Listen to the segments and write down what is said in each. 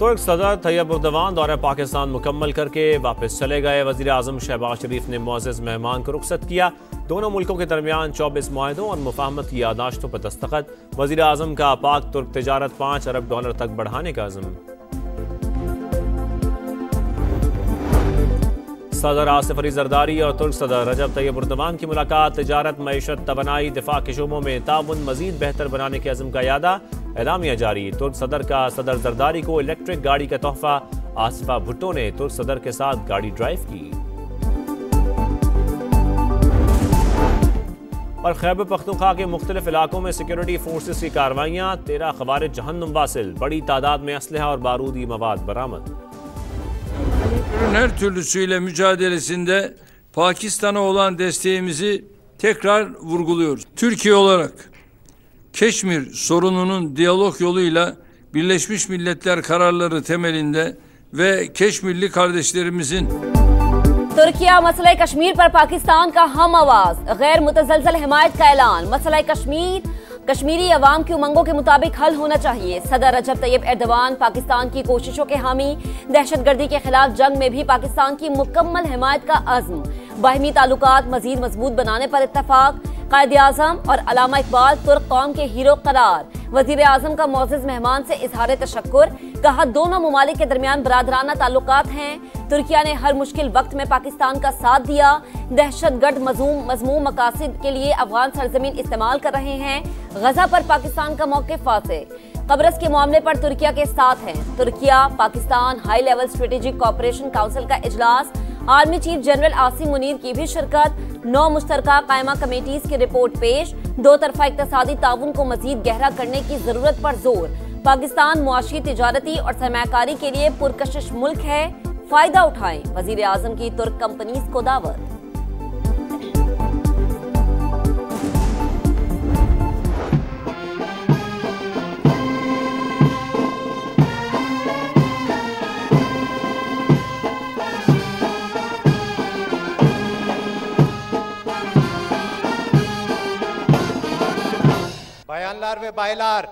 तुर्क सदर तैयब उर्दवान दौरा पाकिस्तान मुकम्मल करके वापस चले गए। वज़ीर आज़म शहबाज शरीफ ने मुअज़्ज़ज़ मेहमान को रुखसत किया। दोनों मुल्कों के दरमियान 24 मुआहदों और मुफाहमत की यादाश्तों पर दस्तखत। वज़ीर आज़म का पाक तुर्क तिजारत $5 अरब तक बढ़ाने का अज़्म। सदर आसिफ अली जरदारी और तुर्क सदर रजब तैयब उर्दवान की मुलाकात। तिजारत, मईशत, तवानाई, दिफा के शोबों में ताउन मजीद बेहतर बनाने के अज़्म का यादा। एलामिया जारी। तुर्क सदर का सदर जरदारी को इलेक्ट्रिक गाड़ी का तोहफा। आसिफा भुट्टो ने तुर्क सदर के साथ गाड़ी ड्राइव की। और खैबर पख्तूनख्वा के मुख्तलिफ इलाकों में सिक्योरिटी फोर्सेस की कार्रवाइयाँ। 13 खवारिज जहन्नुम वासिल। बड़ी तादाद में असलहा और बारूदी मवाद बरामद। Her türlüsüyle mücadelesinde Pakistan'a olan desteğimizi tekrar vurguluyoruz. Türkiye olarak Keşmir sorununun diyalog yoluyla Birleşmiş Milletler kararları temelinde ve Keşmirli kardeşlerimizin Türkiye मसला कश्मीर पर पाकिस्तान का हम आवाज। गैर मुतज़लज़ल हिमायत का ऐलान। मसला कश्मीरी अवाम की उमंगों के मुताबिक हल होना चाहिए। सदर रजब तैयब एर्दोगान पाकिस्तान की कोशिशों के हामी। दहशतगर्दी के खिलाफ जंग में भी पाकिस्तान की मुकम्मल हिमायत का अज़्म। बाहमी ताल्लुकात मजीद मजबूत बनाने पर इत्तफाक। कायद-ए-आज़म और अल्लामा इकबाल तुर्क कौम के हीरो करार। वज़ीर आज़म का मुअज़्ज़ज़ मेहमान से इज़हार तशक्कुर। कहा दोनों ममालिक के दरमियान बरादराना ताल्लुकात हैं। तुर्किया ने हर मुश्किल वक्त में पाकिस्तान का साथ दिया। दहशतगर्द मज़मूम मकासद के लिए अफगान सरजमीन इस्तेमाल कर रहे हैं। गजा पर पाकिस्तान का मौक़िफ़ फासे। कब्रस के मामले पर तुर्किया के साथ हैं। Türkiye Pakistan high level strategic cooperation council का इजलास। Army chief general Asim Munir की भी शिरकत। 9 मुश्तरका कायमा कमेटीज की रिपोर्ट पेश। दो तरफा इक़्तिसादी ताउन को मजीद गहरा करने की जरूरत पर जोर। पाकिस्तान मुआशी, तिजारती और सरमायाकारी के लिए पुरकशिश मुल्क है। फायदा उठाएं। वजीर आजम की तुर्क कंपनीज को दावत। Bayanlar ve baylar,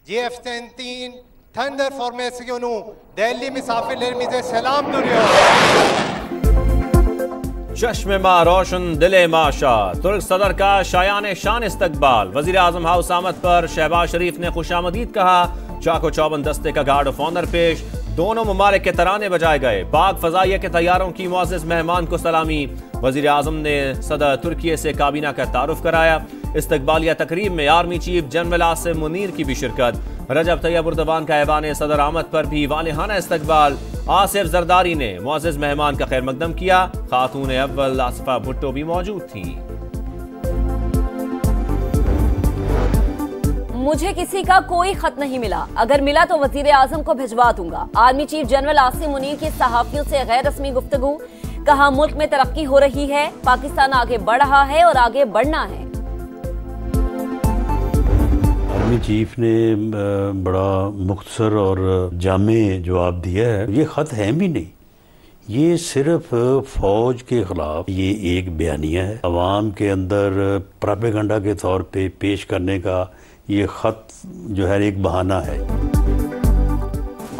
GF-10 Thunder formasyonu değerli misafirlerimize selam duruyor. चश्मे मा रोशन दिले माशा। तुर्क सदर का शायान शान इस्तकबाल। वजीर आजम हाउस आमद पर शहबाज शरीफ ने खुशामदीद कहा। चाको चौबन दस्ते का गार्ड ऑफ ऑनर पेश। दोनों ममालिक के तराने बजाए गए। पाक फजाइया के तैयारों की मुअज़्ज़ज़ मेहमान को सलामी। वजीर आजम ने सदर तुर्किया से काबीना का तारुफ कराया। इस्तकबालिया तकरीब में army chief general Asim Munir की भी शिरकत। रजब तैयब उर्दवान का ऐवान सदर आमद पर भी वालिहाना इस्तकबाल। आसिफ जरदारी ने मुअज़्ज़ज़ मेहमान का खैर मकदम किया। खातून अव्वल आसिफा भुट्टो भी मौजूद थी। मुझे किसी का कोई खत नहीं मिला। अगर मिला तो वजीर आजम को भिजवा दूंगा। Army chief general Asim Munir की सहाफियों से गैर रस्मी गुफ्तगू। कहा मुल्क में तरक्की हो रही है। पाकिस्तान आगे बढ़ रहा है और आगे बढ़ना है। आर्मी चीफ ने बड़ा मुख्तसर और जामे जवाब दिया है। ये ख़त है भी नहीं, ये सिर्फ फौज के खिलाफ ये एक बयानिया है। अवाम के अंदर प्रोपेगेंडा के तौर पे पेश करने का ये ख़त जो है एक बहाना है।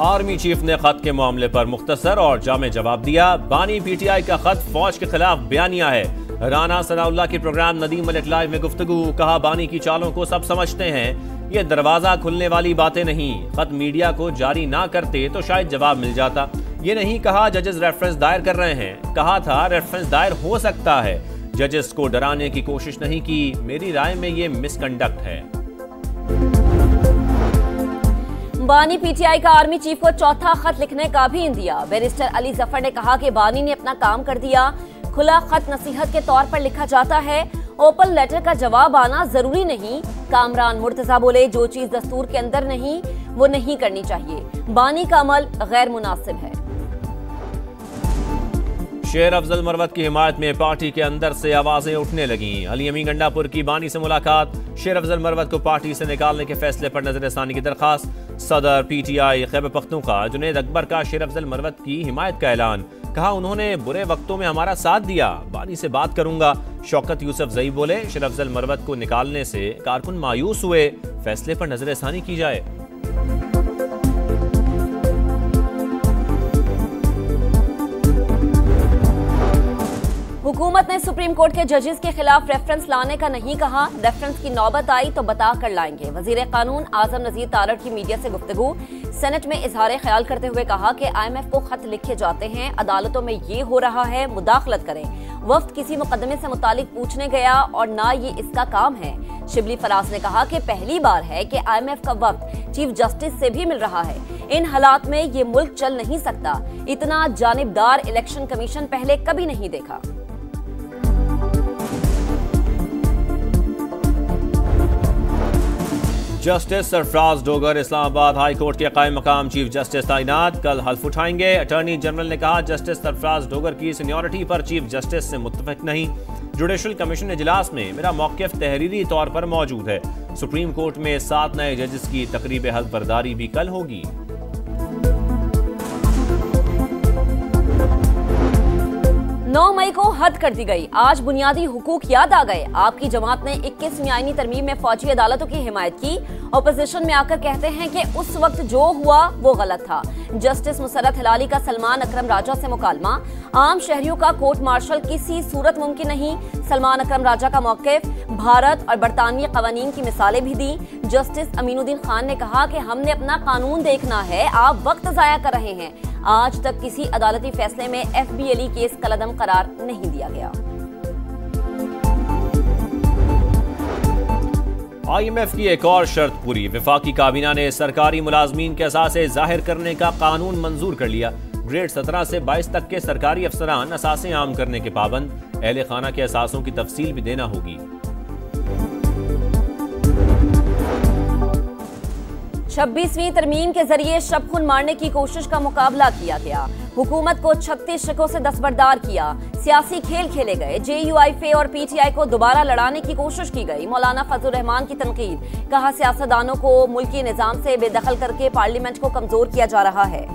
आर्मी चीफ ने खत के मामले पर मुख्तसर और जामे जवाब दिया। बानी पीटीआई का खत फौज के खिलाफ बयानिया है। राना सनाउल्लाह की प्रोग्राम नदीम मलिक लाइव में गुफ्तगू। कहा बानी की चालों को सब समझते हैं, ये दरवाजा खुलने वाली बातें नहीं। खत मीडिया को जारी ना करते तो शायद जवाब मिल जाता। ये नहीं कहा जजेस रेफरेंस दायर कर रहे हैं। कहा था रेफरेंस दायर हो सकता है। जजेस को डराने की कोशिश नहीं की। मेरी राय में ये मिसकंडक्ट है। बानी पीटीआई का आर्मी चीफ को चौथा खत लिखने का भी इंदिया। बैरिस्टर अली जफर ने कहा कि बानी ने अपना काम कर दिया। खुला खत नसीहत के तौर पर लिखा जाता है, ओपन लेटर का जवाब आना जरूरी नहीं। कामरान मुर्तजा बोले जो चीज दस्तूर के अंदर नहीं वो नहीं करनी चाहिए। बानी का अमल गैर मुनासिब है। शेर अफजल मरवत की हिमायत में पार्टी के अंदर से आवाजें उठने लगी। अली अमी गंडापुर की बानी से मुलाकात। शेर अफजल मरवत को पार्टी से निकालने के फैसले पर नजरसानी की दरखास्त। सदर पीटीआई खैबर पख्तूनख्वा जुनैद अकबर का शेर अफजल मरवत की हिमायत का ऐलान। कहा उन्होंने बुरे वक्तों में हमारा साथ दिया। बानी से बात करूंगा। शौकत यूसुफ जई बोले शेर अफजल मरवत को निकालने से कारकुन मायूस हुए। फैसले पर नजरसानी की जाए। हुकूमत ने सुप्रीम कोर्ट के जजेस के खिलाफ रेफरेंस लाने का नहीं कहा। रेफरेंस की नौबत आई तो बता कर लाएंगे। वजीर कानून आजम नजीर तारड़ की मीडिया से गुफ्तगू। सेनेट में इजहार ख्याल करते हुए कहा कि IMF को खत लिखे जाते हैं, अदालतों में ये हो रहा है, मुदाखलत करें। वफ्द किसी मुकदमे से मुतालिक पूछने गया और ना ये इसका काम है। शिबली फराज ने कहा कि पहली बार है कि IMF का वफ्द चीफ जस्टिस से भी मिल रहा है। इन हालात में ये मुल्क चल नहीं सकता। इतना जानिबदार इलेक्शन कमीशन पहले कभी नहीं देखा। Justice Sarfaraz Dogar Islamabad high court के कायम मकाम चीफ जस्टिस तैनात, कल हल्फ उठाएंगे। अटॉर्नी जनरल ने कहा जस्टिस सरफराज डोगर की सीनियरिटी पर चीफ जस्टिस से मुत्तफिक नहीं। जुडिशल कमीशन इजलास में मेरा मौक़िफ़ तहरीरी तौर पर मौजूद है। सुप्रीम कोर्ट में 7 नए जजेस की तकरीब हल्फ बर्दारी भी कल होगी। 9 मई को हद कर दी गई। आज बुनियादी हुकूक याद आ गए। आपकी जमात ने 21वीं आईनी तरमीम में फौजी अदालतों की हिमायत की। अपोजिशन में आकर कहते हैं कि उस वक्त जो हुआ वो गलत था। जस्टिस मुसर्रत हिलाली का सलमान अकरम राजा से मुकालमा। आम शहरियों का कोर्ट मार्शल किसी सूरत मुमकिन नहीं। सलमान अकरम राजा का मौक़िफ़। भारत और बरतानवी कवानीन की मिसालें भी दी। जस्टिस अमीनुद्दीन खान ने कहा कि हमने अपना कानून देखना है, आप वक्त ज़ाया कर रहे हैं। आज तक किसी अदालती फैसले में FBLE केस कलअदम करार नहीं दिया गया। IMF की एक और शर्त पूरी। वफाकी काबीना ने सरकारी मुलाजमीन के असासे जाहिर करने का कानून मंजूर कर लिया। ग्रेड 17 से 22 तक के सरकारी अफसरान असासे आम करने के पाबंद। अहले खाना के असासों की तफसील भी देना होगी। 26वीं तरमीम के जरिए शबखुन मारने की कोशिश का मुकाबला किया गया। हुकूमत को 36 शकों से दस्तबरदार किया। सियासी खेल खेले गए। JUIF और PTI को दोबारा लड़ाने की कोशिश की गई। मौलाना फजलुर रहमान की तनकीद। कहा सियासतदानों को मुल्की निजाम से बेदखल करके पार्लियामेंट को कमजोर किया जा रहा है।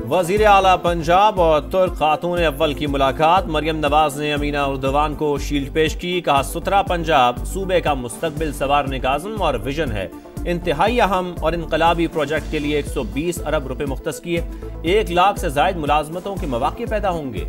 वजीर आला पंजाब और तुर्क खातून अव्वल की मुलाकात। मरियम नवाज ने अमीना उर्दवान को शील्ड पेश की। कहा सुथरा पंजाब सूबे का मुस्तकबिल संवारने का आज़म और विजन है। इंतहाई अहम और इनकलाबी प्रोजेक्ट के लिए 120 अरब रुपए मुख्तस किए। 1 लाख से जायद मुलाजमतों के मौके पैदा होंगे।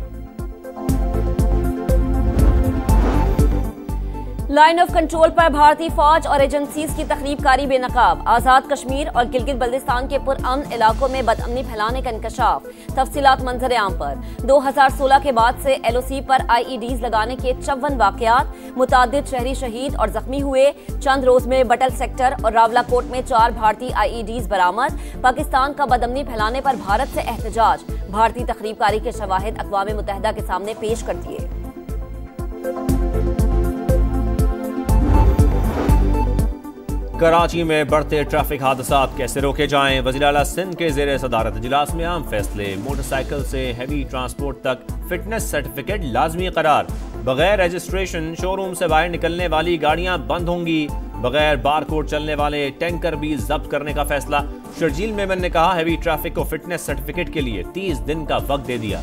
लाइन ऑफ कंट्रोल पर भारतीय फौज और एजेंसीज की तखरीबकारी बेनकाब। आजाद कश्मीर और गिलगित बल्तिस्तान के पुरअमन इलाकों में बदअमनी फैलाने का इंकशाफ। तफसीलात मंजर आम पर। 2016 के बाद से LOC पर IEDs लगाने के 54 वाकयात। मुतादिद शहरी शहीद और जख्मी हुए। चंद रोज में बटल सेक्टर और रावलाकोट में 4 भारतीय IEDs बरामद। पाकिस्तान का बदअमनी फैलाने पर भारत से एहतजाज। भारतीय तखरीबकारी के शवाहिद अक़वाम मुत्तहिदा के सामने पेश कर दिए। कराची में बढ़ते ट्रैफिक हादसात कैसे रोके जाएं। वज़ीर आला सिंध के ज़ेरे सदारत इजलास में आम फैसले। मोटरसाइकिल से हैवी ट्रांसपोर्ट तक फिटनेस सर्टिफिकेट लाजमी करार। बगैर रजिस्ट्रेशन शोरूम से बाहर निकलने वाली गाड़ियां बंद होंगी। बगैर बारकोड चलने वाले टैंकर भी जब्त करने का फैसला। शर्जील मेमन ने कहा हैवी ट्रैफिक को फिटनेस सर्टिफिकेट के लिए 30 दिन का वक्त दे दिया।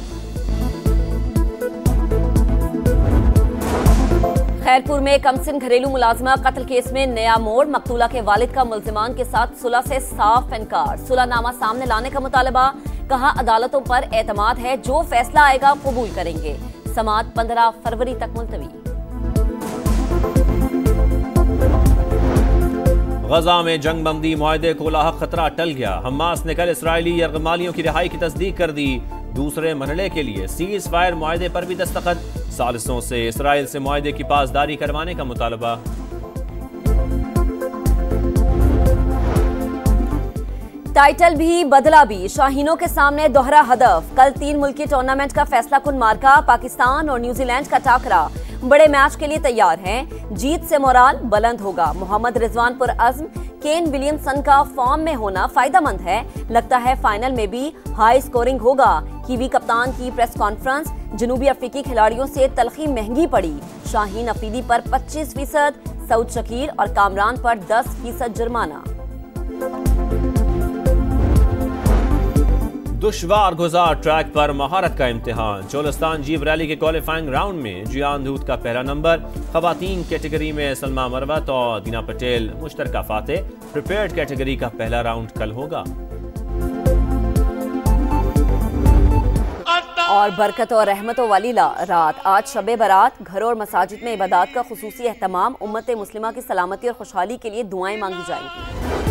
खैरपुर में कमसिन घरेलू मुलाजमा कत्ल केस में नया मोड़। मकतूला के वालिद का मुल्जिमान के साथ सुलह से साफ इनकार। सुलहनामा सामने लाने का मुतालबा। कहा अदालतों पर एतमाद है, जो फैसला आएगा कबूल करेंगे। समाअत 15 फरवरी तक मुलतवी। गजा में जंग बंदी मुआहदे को लाहक खतरा टल गया। हमास ने कल इसराइली यरगमालियों की रिहाई की तस्दीक कर दी। दूसरे मरहले के लिए सीज फायर मुआहदे पर भी दस्तखत। सालिसों से इसराइल से मुआहदे की पासदारी करवाने का मुतालबा। टाइटल भी बदला भी। शाहीनों के सामने दोहरा हदफ। कल 3 मुल्की टूर्नामेंट का फैसला कुन मार्का। पाकिस्तान और न्यूजीलैंड का टाकरा। बड़े मैच के लिए तैयार हैं। जीत से मोराल बुलंद होगा। मोहम्मद रिजवान पुरअज़्म। केन विलियमसन का फॉर्म में होना फायदेमंद है। लगता है फाइनल में भी हाई स्कोरिंग होगा। कीवी कप्तान की प्रेस कॉन्फ्रेंस। जनूबी अफ्रीकी खिलाड़ियों से तलखी महंगी पड़ी। शाहीन अफरीदी पर 25%, सऊद शकीर और कामरान पर 10% जुर्माना। दुश्वार गुजार ट्रैक पर महारत का इम्तिहान। चोलिस्तान जीप रैली के क्वालिफाइंग राउंड में जियान दूत का पहला नंबर। खवातीन कैटेगरी में सलमा मरवत और दीना पटेल मुश्तरका फाते। प्रिपेयर्ड कैटेगरी का पहला राउंड कल होगा। और बरकत और रहमतों वाली रात आज शबे बारात, घरों और मसाजिद में इबादत का खुसूसी एहतमाम, उम्मत मुस्लिमा की सलामती और खुशहाली के लिए दुआएं मांगी जाएंगी।